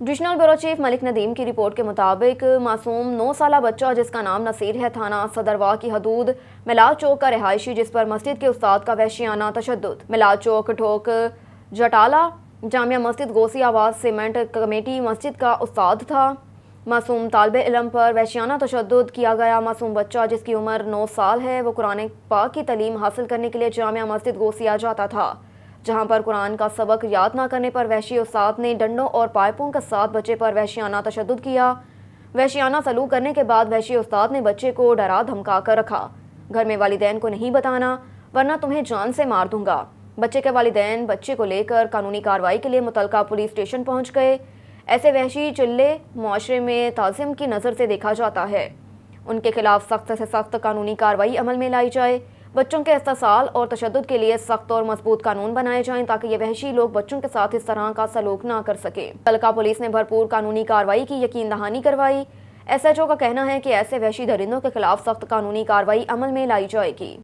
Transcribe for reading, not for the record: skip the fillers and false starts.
Divisional bureau chief Malik Nadeem की report के मुताबिक मासूम 9 साला बच्चा जिसका नाम नसीर है थाना सदरवा की हदूद मिलाद चौक का रिहायशी जिस पर मस्जिद के उस्ताद का वहशियाना तशद्दुद। मिलाद चौक ठोक जटाला जामिया मस्जिद गोसी आवाज सीमेंट कमेटी मस्जिद का उस्ताद था। मासूम तालिबे इल्म पर वहशियाना तशद्दुद किया गया। मासूम बच्चा जिसकी उम्र 9 साल है वो कुरान पाक की तालीम हासिल करने के लिए जामिया मस्जिद गोसिया जाता था, जहां पर कुरान का सबक याद न करने पर वहशी उस्ताद ने डंडों और पाइपों के साथ बच्चे पर वहशियाना तशद्दुद किया। वहशियाना सलूक करने के बाद वहशी उस्ताद ने बच्चे को डरा धमका कर रखा। घर में वालिदैन को नहीं बताना वरना तुम्हें जान से मार दूंगा। बच्चे के वालिदैन बच्चे को लेकर कानूनी कार्रवाई के लिए मुतलका पुलिस स्टेशन पहुंच गए। ऐसे वहशी चिल्ले मुआशरे में ताज़िम की नज़र से देखा जाता है। उनके खिलाफ सख्त से सख्त कानूनी कार्रवाई अमल में लाई जाए। बच्चों के इस्तेसाल और तशद्दुद के लिए सख्त और मजबूत कानून बनाए जाएं ताकि ये वहशी लोग बच्चों के साथ इस तरह का सलूक ना कर सके। मुतल्लिका पुलिस ने भरपूर कानूनी कार्रवाई की यकीन दहानी करवाई। SHO का कहना है कि ऐसे वहशी दरिंदों के खिलाफ सख्त कानूनी कार्रवाई अमल में लाई जाएगी।